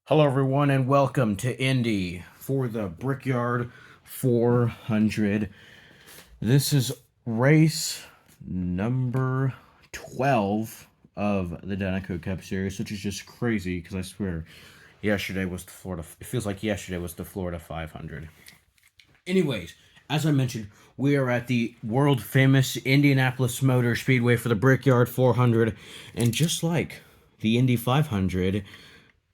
Hello, everyone, and welcome to Indy for the Brickyard 400. This is race number 12 of the Danico Cup Series, which is just crazy because I swear yesterday was the Florida. It feels like yesterday was the Florida 500. Anyways, as I mentioned, we are at the world famous Indianapolis Motor Speedway for the Brickyard 400, and just like the Indy 500.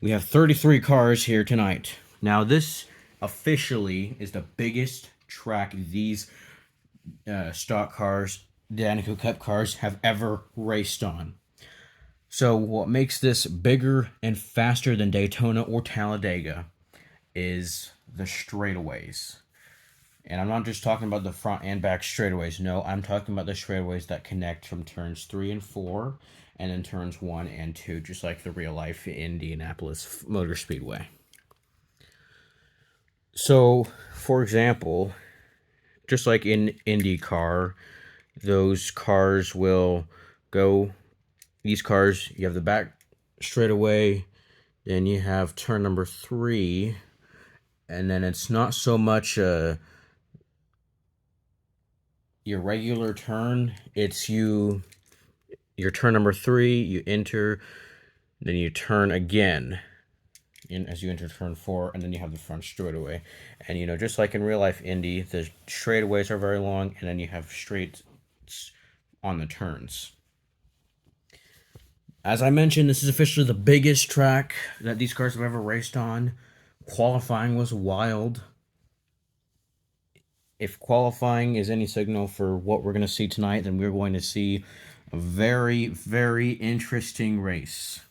We have 33 cars here tonight. Now, this officially is the biggest track these stock cars, Danico Cup cars, have ever raced on. So, what makes this bigger and faster than Daytona or Talladega is the straightaways. And I'm not just talking about the front and back straightaways. No, I'm talking about the straightaways that connect from turns 3 and 4 and then turns 1 and 2, just like the real life Indianapolis Motor Speedway. So, for example, just like in IndyCar, those cars will go, these cars, you have the back straightaway, then you have turn number 3, and then it's not so much your regular turn, it's your turn number 3, you enter, then you turn again as you enter turn 4, and then you have the front straightaway. And just like in real life Indy, the straightaways are very long, and then you have straights on the turns. As I mentioned, this is officially the biggest track that these cars have ever raced on. Qualifying was wild. If qualifying is any signal for what we're going to see tonight, then we're going to see a very, very interesting race.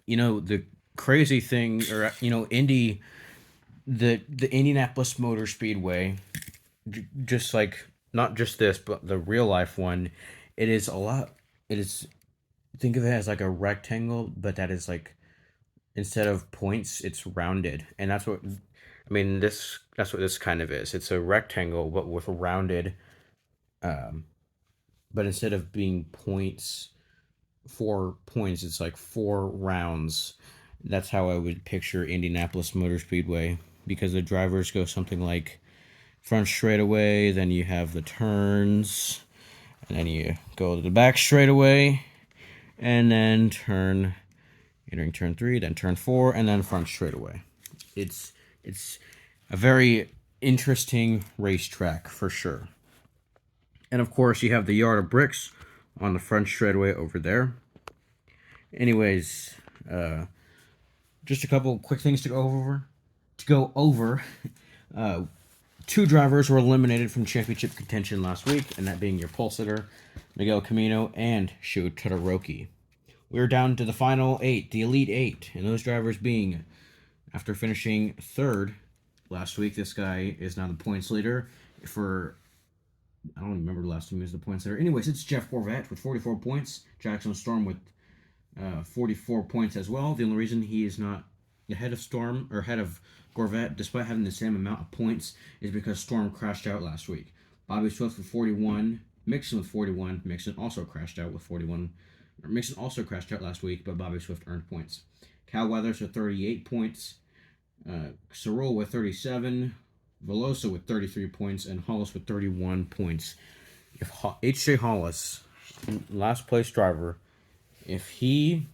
The crazy thing, or Indy, the Indianapolis Motor Speedway, just like not just this, but the real life one, it is a lot. It is, think of it as like a rectangle, but that is like, instead of points, it's rounded, and that's what that's what this kind of is. It's a rectangle, but with a rounded. But instead of being points, 4 points, it's like 4 rounds. That's how I would picture Indianapolis Motor Speedway, because the drivers go something like front straightaway, then you have the turns, and then you go to the back straightaway, and then entering turn 3, then turn 4, and then front straightaway. It's a very interesting racetrack for sure. And of course, you have the yard of bricks on the front straightaway over there. Anyways, just a couple quick things to go over. 2 drivers were eliminated from championship contention last week, and that being your pole sitter, Miguel Camino, and Shu Todoroki. We're down to the final 8, the Elite 8, and those drivers being, after finishing 3rd last week, this guy is now the points leader for, I don't remember the last time he was the points leader. Anyways, it's Jeff Gorvat with 44 points, Jackson Storm with 44 points as well. The only reason he is not ahead of Gorvat, despite having the same amount of points, is because Storm crashed out last week. Bobby Swift with 41, Mixon with 41. Mixon also crashed out with 41. Mixon also crashed out last week, but Bobby Swift earned points. Cal Weathers with 38 points, Cerule with 37, Veloso with 33 points, and Hollis with 31 points. If H.J. Hollis, last place driver, if he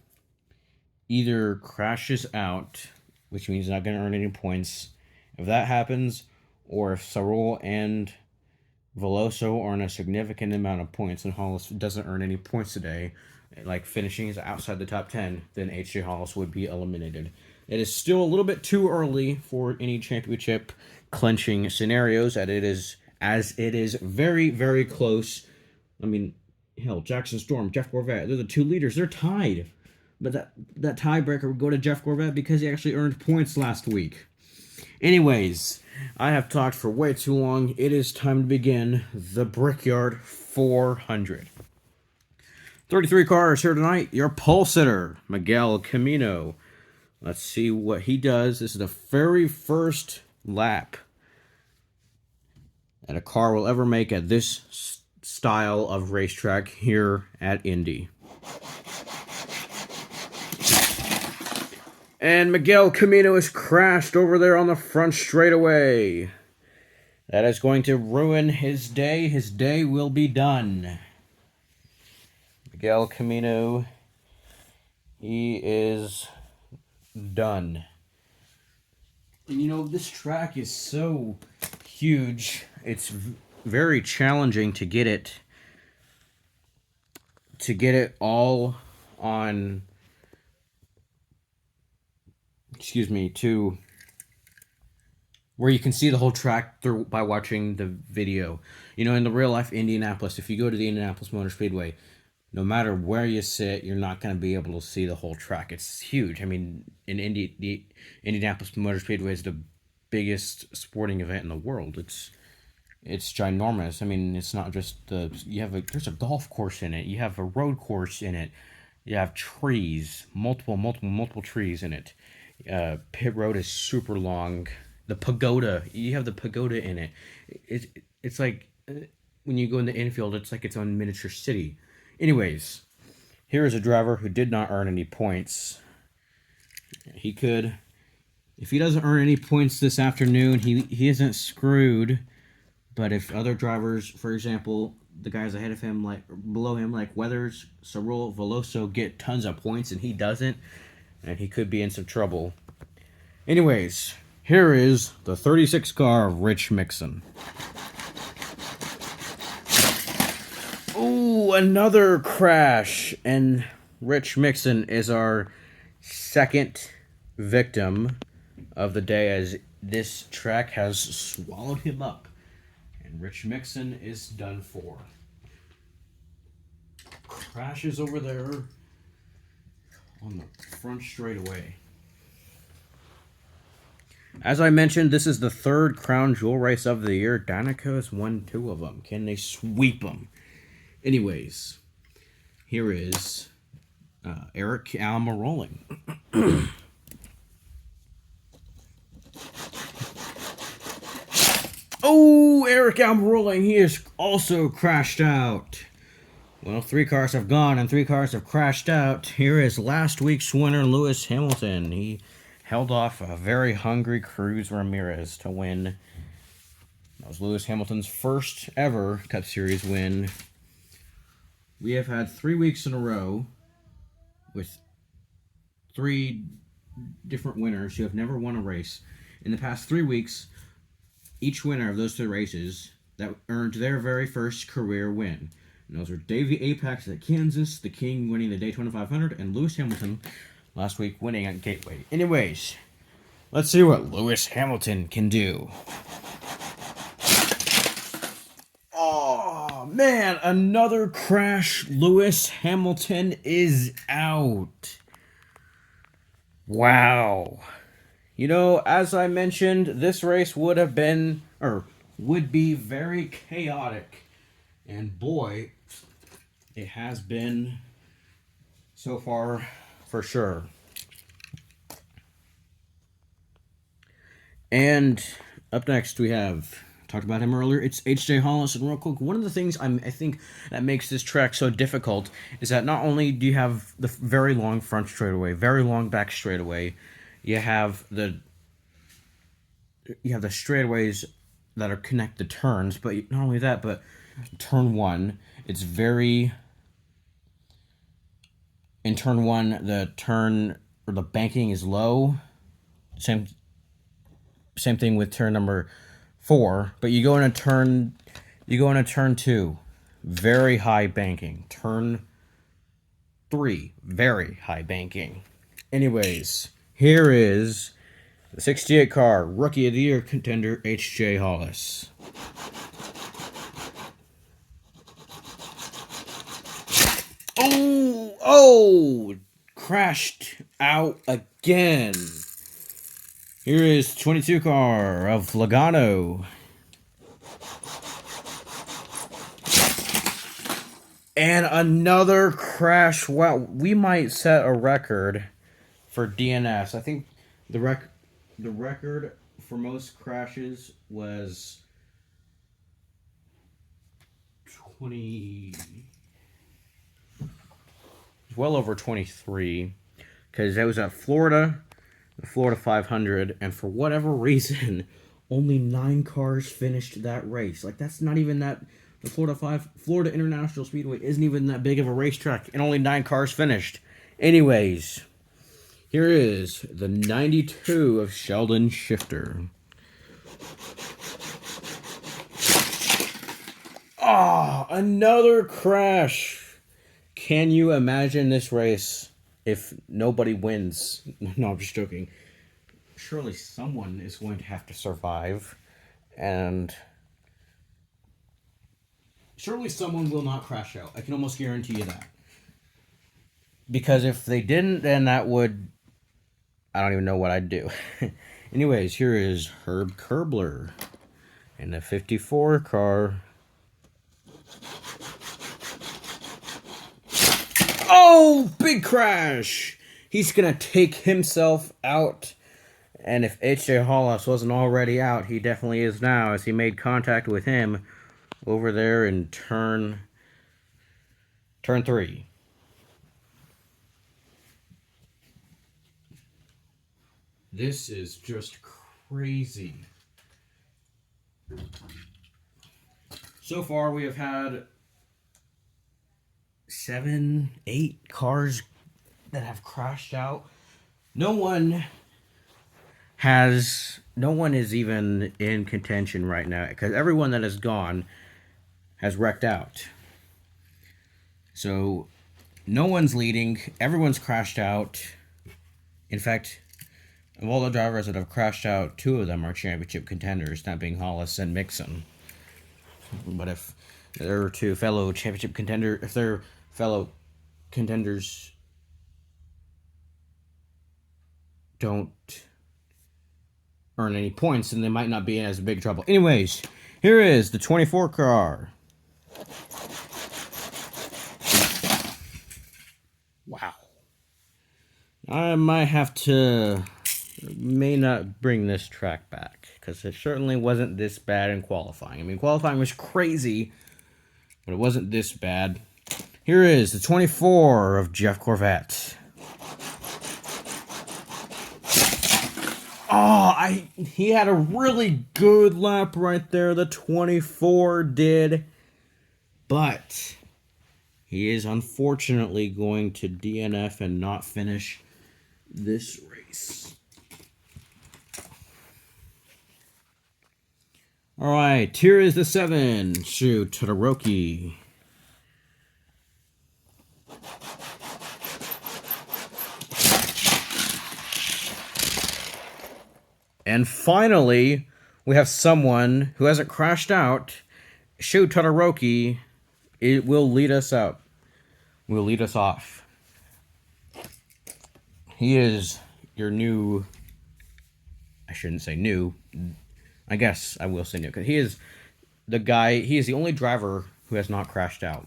either crashes out, which means he's not going to earn any points, if that happens, or if Cerule and Veloso earn a significant amount of points and Hollis doesn't earn any points today, like finishing is outside the top 10, then H.J. Hollis would be eliminated. It is still a little bit too early for any championship clinching scenarios, as it is very, very close. I mean, hell, Jackson Storm, Jeff Gorvat, they're the 2 leaders. They're tied. But that tiebreaker would go to Jeff Gorvat because he actually earned points last week. Anyways, I have talked for way too long. It is time to begin the Brickyard 400. 33 cars here tonight. Your pole sitter, Miguel Camino. Let's see what he does. This is the very first lap that a car will ever make at this style of racetrack here at Indy. And Miguel Camino has crashed over there on the front straightaway. That is going to ruin his day. His day will be done. Miguel Camino, he is done. And you know, this track is so huge. It's very challenging to get it all on, to where you can see the whole track through by watching the video. You know, in the real life Indianapolis, if you go to the Indianapolis Motor Speedway, no matter where you sit, you're not going to be able to see the whole track. It's huge. I mean, the Indianapolis Motor Speedway is the biggest sporting event in the world. It's ginormous. I mean, it's not just there's a golf course in it. You have a road course in it. You have trees, multiple trees in it. Pit road is super long. The pagoda, you have the pagoda in it. It's like when you go in the infield, it's like its own miniature city. Anyways, here is a driver who did not earn any points. He could, if he doesn't earn any points this afternoon, he isn't screwed. But if other drivers, for example, the guys ahead of him, like below him, like Weathers, Cerul, Veloso, get tons of points and he doesn't, and he could be in some trouble. Anyways, here is the 36 car of Rich Mixon. Ooh, another crash, and Rich Mixon is our second victim of the day, as this track has swallowed him up. Rich Mixon is done for. Crashes over there on the front straightaway. As I mentioned, this is the third Crown Jewel race of the year. Danica has won 2 of them. Can they sweep them? Anyways, here is Eric Almirola. Oh, Eric Almirola, he is also crashed out. Well, 3 cars have gone and 3 cars have crashed out. Here is last week's winner, Lewis Hamilton. He held off a very hungry Cruz Ramirez to win. That was Lewis Hamilton's first ever Cup Series win. We have had 3 weeks in a row with 3 different winners who have never won a race. In the past 3 weeks, each winner of those 3 races that earned their very first career win. And those are Davey Apex at Kansas, the King winning the Daytona 500, and Lewis Hamilton last week winning at Gateway. Anyways, let's see what Lewis Hamilton can do. Oh, man, another crash. Lewis Hamilton is out. Wow. You know, as I mentioned, this race would be very chaotic. And boy, it has been so far for sure. And up next we have, talked about him earlier, it's H.J. Hollis. And real quick, one of the things I think that makes this track so difficult is that not only do you have the very long front straightaway, very long back straightaway, you have the straightaways that are connect the turns, but not only that, but turn 1, it's very, in turn 1, the banking is low. Same thing with turn number 4, but you go into turn 2, very high banking. Turn 3, very high banking. Anyways, here is the 68 car Rookie of the Year contender, H.J. Hollis. Oh, crashed out again. Here is 22 car of Logano. And another crash. Wow, we might set a record for DNS. I think the record for most crashes was 20, well over 23, because that was at Florida, the Florida 500, and for whatever reason, only 9 cars finished that race. Like, that's not even that. The Florida International Speedway isn't even that big of a racetrack, and only 9 cars finished. Anyways, here is the 92 of Sheldon Shifter. Ah, another crash. Can you imagine this race if nobody wins? No, I'm just joking. Surely someone is going to have to survive, and surely someone will not crash out. I can almost guarantee you that. Because if they didn't, then that would... I don't even know what I'd do. Anyways, here is Herb Kerbler in the 54 car. Oh, big crash! He's going to take himself out. And if H.J. Hollis wasn't already out, he definitely is now, as he made contact with him over there in turn 3. This is just crazy. So far, we have had 7, 8 cars that have crashed out. No one is even in contention right now, because everyone that has gone has wrecked out. So no one's leading. Everyone's crashed out. In fact, of all the drivers that have crashed out, 2 of them are championship contenders, that being Hollis and Mixon. But if their 2 fellow championship contenders, if their fellow contenders don't earn any points, then they might not be in as big trouble. Anyways, here is the 24 car. Wow. I might have to... may not bring this track back, because it certainly wasn't this bad in qualifying. I mean, qualifying was crazy, but it wasn't this bad. Here is the 24 of Jeff Corvette. Oh, he had a really good lap right there, the 24 did. But he is unfortunately going to DNF and not finish this race. Alright, here is the 7, Shu Todoroki. And finally, we have someone who hasn't crashed out. Shu Todoroki. It will lead us out. Will lead us off. He is your new... I shouldn't say new. I guess I will say new, because he is the guy... He is the only driver who has not crashed out.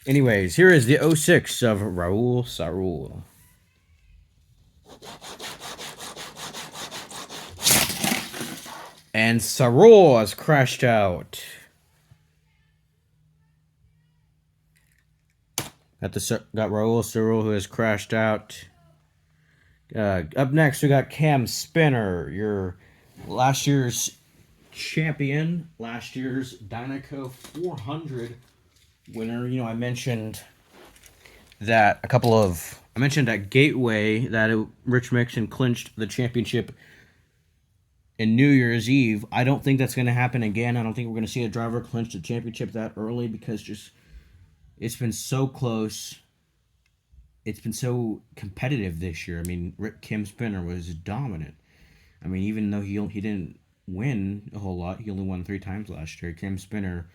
Anyways, here is the 06 of Raul Sarul. And Sarul has crashed out. Got Raul Sarul, who has crashed out. Up next, we got Cam Spinner, your last year's champion, last year's Dynaco 400 winner. You know, I mentioned that I mentioned at Gateway that Rich Mixon clinched the championship in New Year's Eve. I don't think that's going to happen again. I don't think we're going to see a driver clinch the championship that early, because it's been so close. It's been so competitive this year. I mean, Cam Spinner was dominant. I mean, even though he didn't win a whole lot, he only won 3 times last year. Cam Spinner,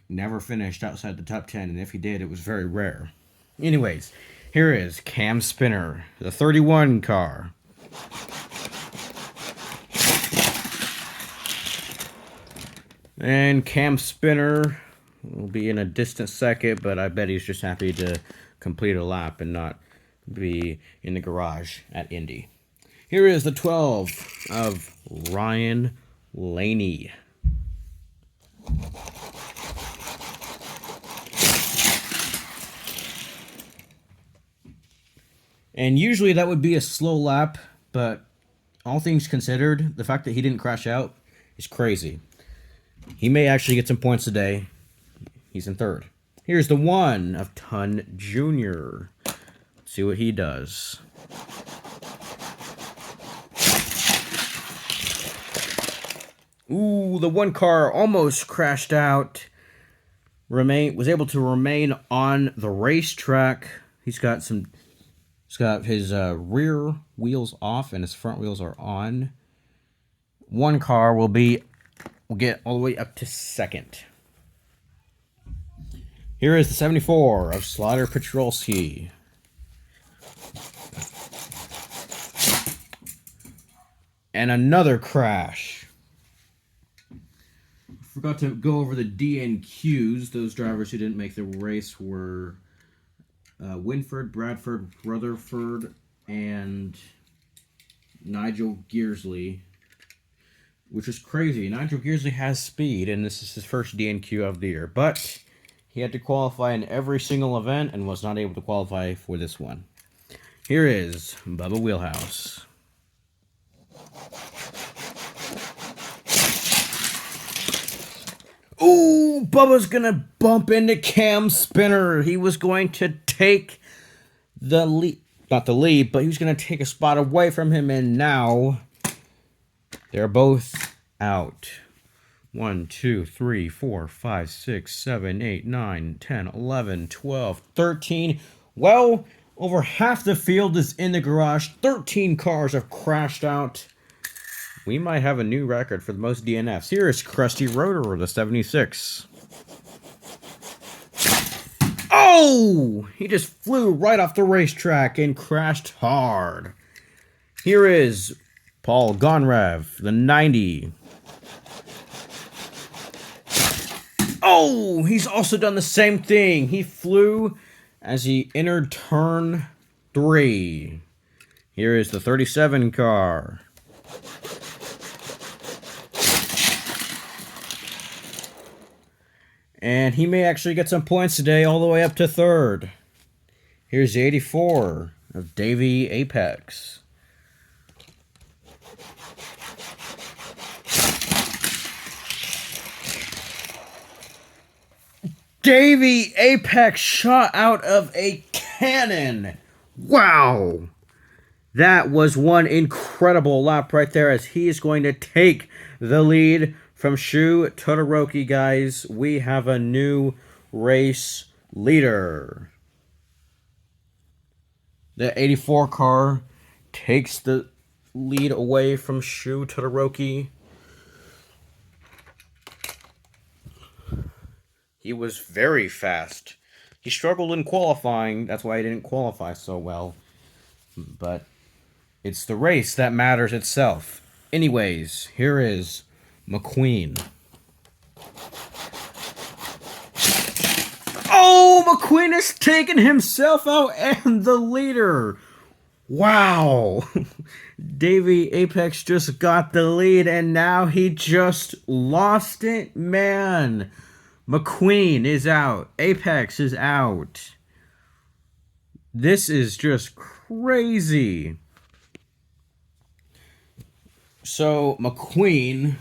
never finished outside the top 10, and if he did, it was very rare. Anyways, here is Cam Spinner, the 31 car. And Cam Spinner will be in a distant second, but I bet he's just happy to complete a lap and not be in the garage at Indy. Here is the 12 of Ryan Laney. And usually that would be a slow lap, but all things considered, the fact that he didn't crash out is crazy. He may actually get some points today. He's in third. Here's the one of Ton Jr. See what he does. Ooh, the one car almost crashed out. Was able to remain on the racetrack. He's got his rear wheels off and his front wheels are on. One car will get all the way up to second. Here is the 74 of Slaughter Petrolsky. And another crash. Forgot to go over the DNQs. Those drivers who didn't make the race were Winford, Bradford, Rutherford, and Nigel Gearsley. Which is crazy. Nigel Gearsley has speed, and this is his first DNQ of the year. But he had to qualify in every single event and was not able to qualify for this one. Here is Bubba Wheelhouse. Ooh, Bubba's gonna bump into Cam Spinner. He was going to take the lead, not the lead, but he was gonna take a spot away from him, and now they're both out. 1, 2, 3, 4, 5, 6, 7, 8, 9, 10, 11, 12, 13. Well, over half the field is in the garage. 13 cars have crashed out. We might have a new record for the most DNFs. Here is Krusty Rotor, the 76. Oh! He just flew right off the racetrack and crashed hard. Here is Paul Gonrev, the 90. Oh! He's also done the same thing. He flew as he entered turn 3. Here is the 37 car. And he may actually get some points today all the way up to third. Here's the 84 of Davey Apex. Davey Apex shot out of a cannon. Wow. That was one incredible lap right there as he is going to take the lead from Shu Todoroki, guys. We have a new race leader. The 84 car takes the lead away from Shu Todoroki. He was very fast. He struggled in qualifying. That's why he didn't qualify so well. But it's the race that matters itself. Anyways, here is McQueen. Oh, McQueen has taken himself out and the leader. Wow. Davey Apex just got the lead and now he just lost it, man. McQueen is out. Apex is out. This is just crazy. So, McQueen,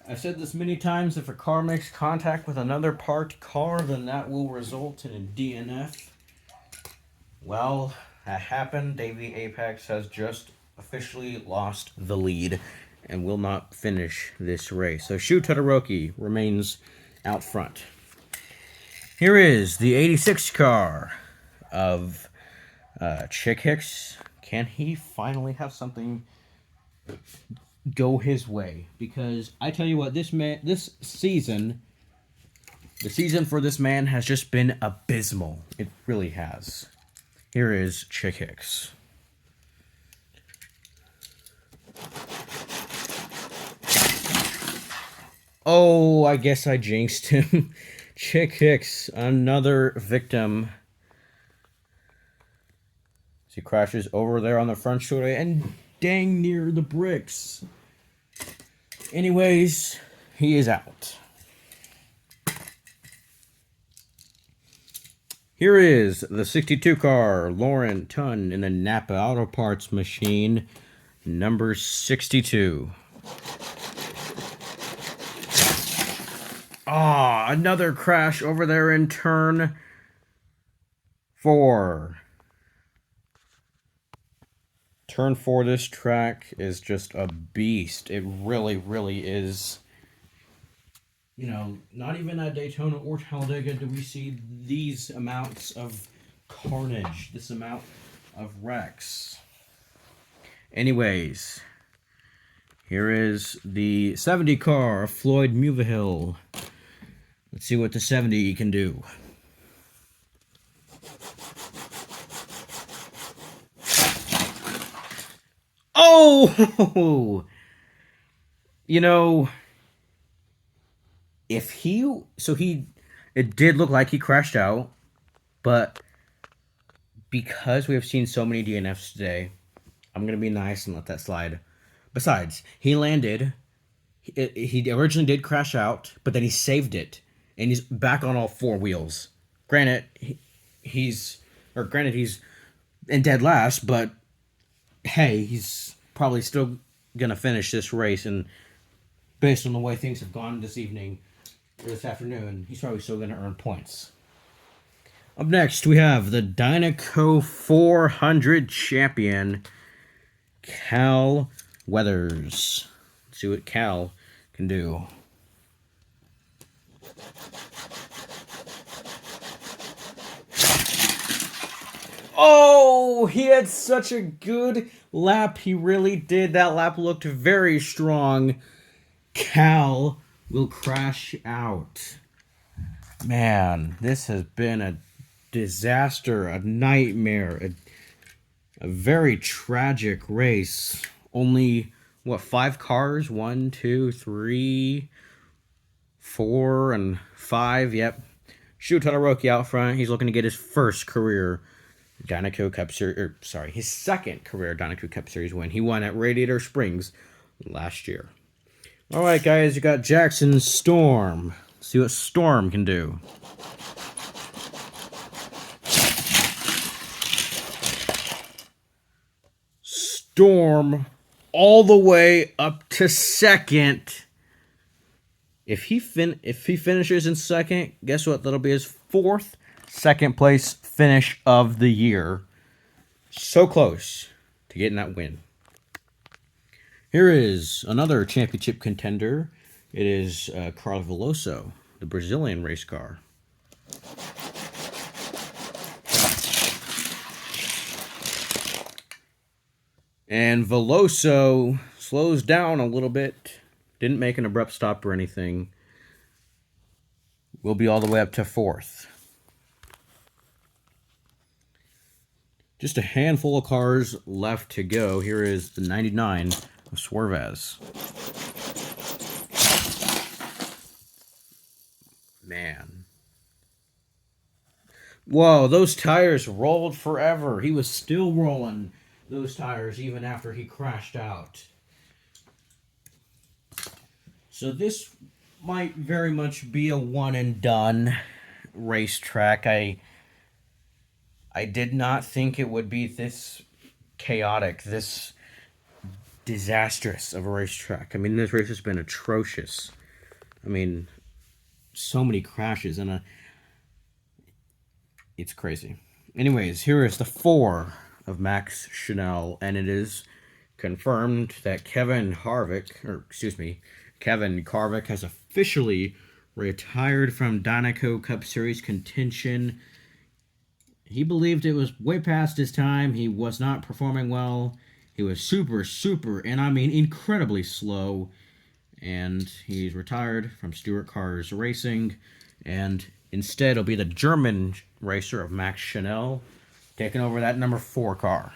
I've said this many times, if a car makes contact with another parked car, then that will result in a DNF. Well, that happened. Davey Apex has just officially lost the lead and will not finish this race. So Shu Todoroki remains out front. Here is the 86 car of Chick Hicks. Can he finally have something go his way? Because I tell you what, this season, the season for this man has just been abysmal. It really has. Here is Chick Hicks. Oh, I guess I jinxed him. Chick Hicks, another victim. He crashes over there on the front shoulder and dang near the bricks. Anyways, he is out. Here is the 62 car, Lauren Tunn in the Napa Auto Parts machine, number 62. Ah, another crash over there in turn 4. Turn 4, this track is just a beast. It really, really is. You know, not even at Daytona or Talladega do we see these amounts of carnage, this amount of wrecks. Anyways, here is the 70 car, Floyd Mulvihill. Let's see what the 70 can do. Oh! You know, if he... So it did look like he crashed out, but because we have seen so many DNFs today, I'm going to be nice and let that slide. Besides, he landed. He originally did crash out, but then he saved it, and he's back on all 4 wheels. Granted, he's in dead last, but hey, he's probably still going to finish this race, and based on the way things have gone this evening, or this afternoon, he's probably still going to earn points. Up next, we have the Dynaco 400 champion, Cal Weathers. Let's see what Cal can do. Oh, he had such a good lap. He really did. That lap looked very strong. Cal will crash out. Man, this has been a disaster, a nightmare, a very tragic race. Only, what, 5 cars? 1, 2, 3, 4, and 5. Yep. Shu Todoroki out front. He's looking to get his first career Dynaco Cup Series, his second career Dynaco Cup Series win. He won at Radiator Springs last year. All right, guys, you got Jackson Storm. Let's see what Storm can do. Storm all the way up to second. If he finishes in second, guess what? That'll be his 4th second place finish of the year. So close to getting that win. Here is another championship contender. It is Carlos Veloso, the Brazilian race car. And Veloso slows down a little bit. Didn't make an abrupt stop or anything. Will be all the way up to 4th. Just a handful of cars left to go. Here is the 99 of Suarez. Man. Whoa, those tires rolled forever. He was still rolling those tires even after he crashed out. So this might very much be a one and done racetrack. I did not think it would be this chaotic, this disastrous of a racetrack. I mean, this race has been atrocious. I mean, so many crashes, and it's crazy. Anyways, here is the 4 of Max Chanel, and it is confirmed that Kevin Harvick has officially retired from Dynaco Cup Series contention. He believed it was way past his time. He was not performing well. He was super, and I mean incredibly slow. And he's retired from Stewart Cars Racing. And instead, it'll be the German racer of Max Chanel taking over that number 4 car.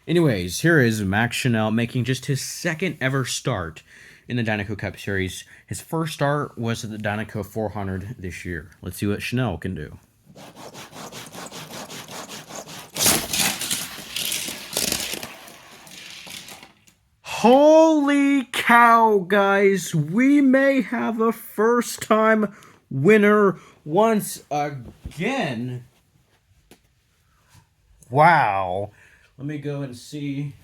Anyways, here is Max Chanel making just his 2nd ever start in the Dynaco Cup Series. His first start was at the Dynaco 400 this year. Let's see what Chanel can do. Holy cow, guys. We may have a first-time winner once again. Wow. Let me go and see.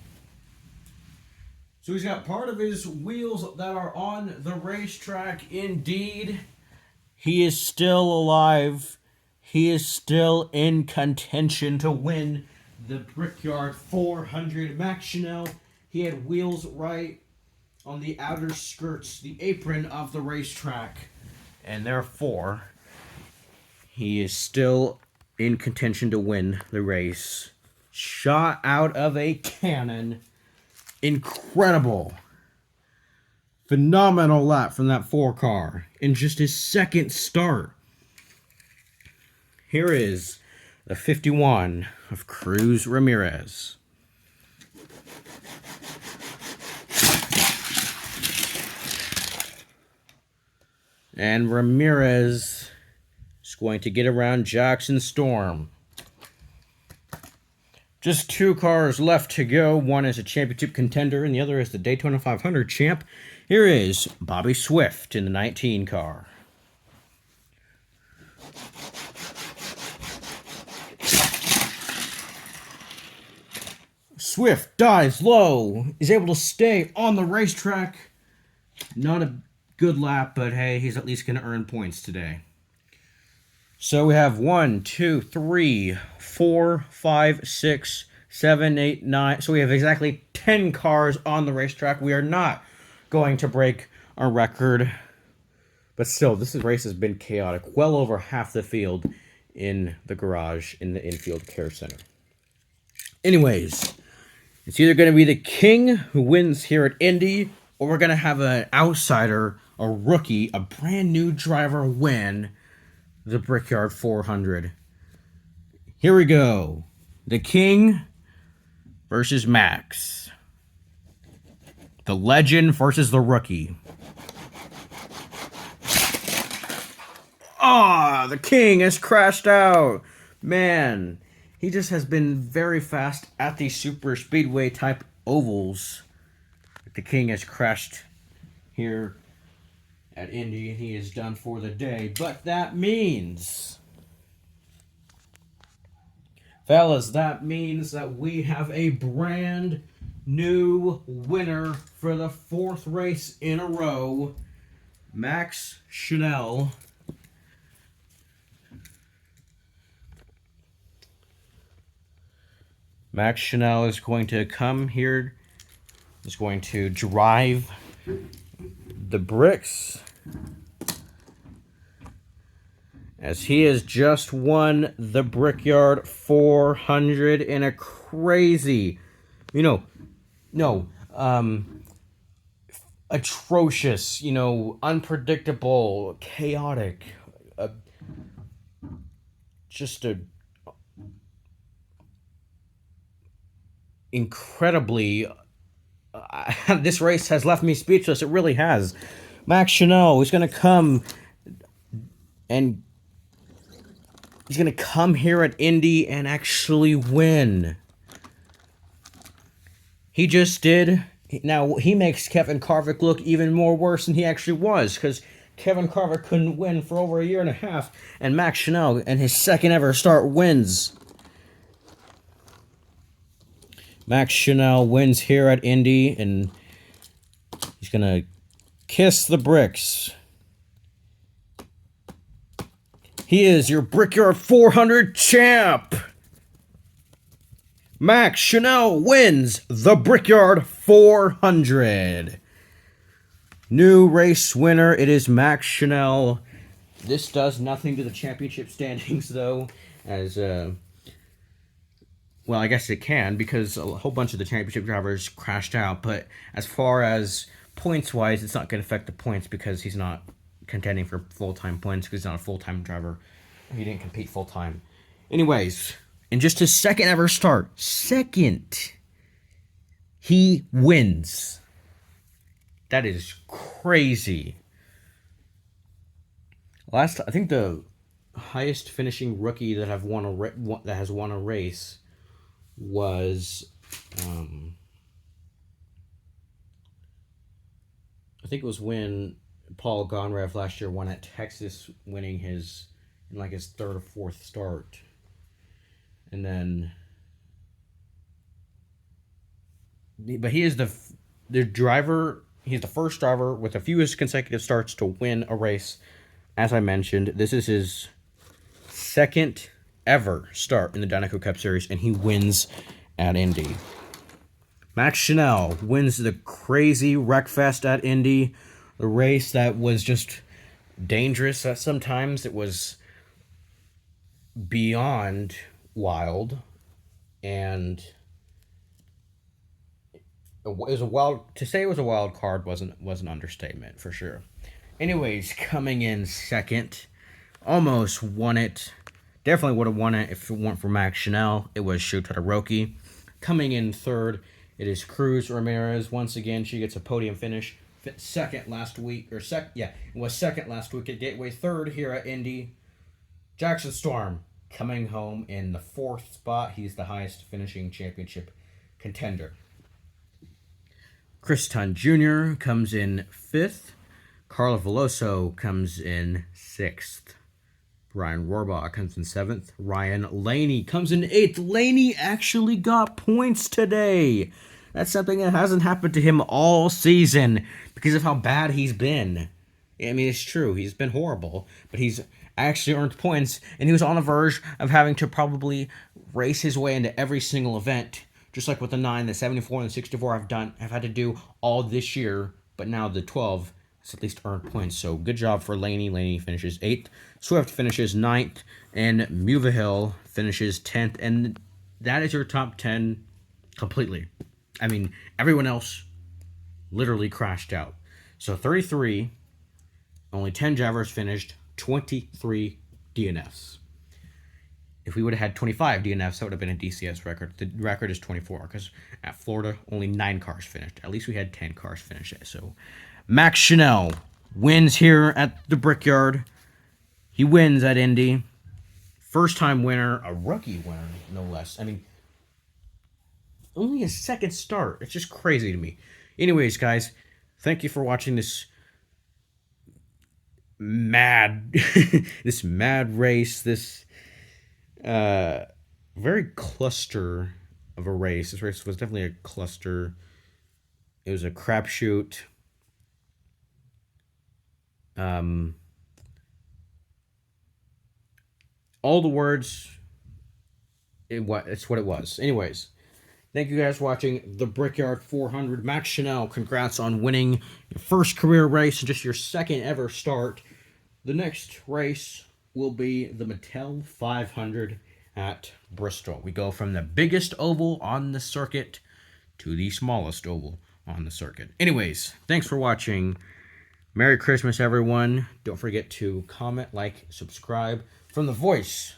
So he's got part of his wheels that are on the racetrack. Indeed, he is still alive. He is still in contention to win the Brickyard 400. Max Chanel, he had wheels right on the outer skirts, the apron of the racetrack. And therefore, he is still in contention to win the race. Shot out of a cannon. Incredible. Phenomenal lap from that 4 car in just his second start. Here is the 51 of Cruz Ramirez. And Ramirez is going to get around Jackson Storm. Just 2 cars left to go. One is a championship contender and the other is the Daytona 500 champ. Here is Bobby Swift in the 19 car. Swift dives low, is able to stay on the racetrack. Not a good lap, but hey, he's at least going to earn points today. So we have 1, 2, 3, 4, 5, 6, 7, 8, 9. So we have exactly 10 cars on the racetrack. We are not going to break our record. But still, this race has been chaotic. Well over half the field in the garage in the infield care center. Anyways, it's either going to be the King who wins here at Indy, or we're going to have an outsider, a rookie, a brand new driver win the Brickyard 400. Here we go. The King versus Max. The legend versus the rookie. Ah, the King has crashed out. Man, he just has been very fast at the super speedway type ovals. The King has crashed here at Indy, and he is done for the day. But that means, fellas, that means that we have a brand new winner for the 4th race in a row. Max Chanel. Max Chanel is going to come here, is going to drive the bricks, as he has just won the Brickyard 400 in a crazy, atrocious, unpredictable, chaotic, just a incredibly, this race has left me speechless. It really has. Max Chanel is going to come and he's going to come here at Indy and actually win. He just did. Now, he makes Kevin Carvick look even more worse than he actually was, because Kevin Carvick couldn't win for over a year and a half, and Max Chanel, in his second ever start, wins. Max Chanel wins here at Indy, and he's going to kiss the bricks. He is your Brickyard 400 champ. Max Chanel wins the Brickyard 400. New race winner, it is Max Chanel. This does nothing to the championship standings, though, as, well, I guess it can, because a whole bunch of the championship drivers crashed out. But as far as points-wise, it's not going to affect the points, because he's not contending for full-time points, because he's not a full-time driver. He didn't compete full-time. Anyways, in just his second ever start, he wins. That is crazy. I think the highest finishing rookie that has won a race was, I think it was when Paul Gonrev last year won at Texas, winning his in like his third or fourth start. And then, but he is the driver. He's the first driver with the fewest consecutive starts to win a race. As I mentioned, this is his second ever start in the Dinoco Cup Series, and he wins at Indy. Max Chanel wins the crazy Wreckfest at Indy, a race that was just dangerous. Sometimes it was beyond wild, and it was a wild. To say it was a wild card was an understatement for sure. Anyways, coming in second, almost won it. Definitely would have won it if it weren't for Max Chanel. It was Sho Todoroki. Coming in third, it is Cruz Ramirez. Once again, she gets a podium finish. Second last week, it was second last week at Gateway. Third here at Indy. Jackson Storm coming home in the fourth spot. He's the highest finishing championship contender. Chris Tunn Jr. comes in fifth. Carlo Veloso comes in sixth. Ryan Rohrbaugh comes in seventh. Ryan Laney comes in eighth. Laney actually got points today. That's something that hasn't happened to him all season because of how bad he's been. I mean, it's true. He's been horrible, but he's actually earned points, and he was on the verge of having to probably race his way into every single event, just like with the 9, the 74, and the 64 have had to do all this year, but now the 12 has at least earned points. So good job for Laney. Laney finishes 8th. Swift finishes 9th, and Mulvihill finishes 10th, and that is your top 10 completely. I mean, everyone else literally crashed out. So 33, only 10 drivers finished, 23 DNFs. If we would have had 25 DNFs, that would have been a DCS record. The record is 24, because at Florida, only 9 cars finished. At least we had 10 cars finish it. So Max Chanel wins here at the Brickyard. He wins at Indy. First-time winner, a rookie winner, no less. I mean, only a second start. It's just crazy to me. Anyways, guys, thank you for watching this mad this mad race, this very cluster of a race. This race was definitely a cluster. It was a crapshoot. All the words, it's what it was. Anyways, thank you guys for watching the Brickyard 400. Max Chanel, congrats on winning your first career race and just your second ever start. The next race will be the Mattel 500 at Bristol. We go from the biggest oval on the circuit to the smallest oval on the circuit. Anyways, thanks for watching. Merry Christmas, everyone. Don't forget to comment, like, subscribe. From the voice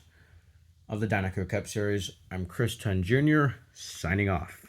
of the Dinoco Cup Series, I'm Chris Tunn Jr., signing off.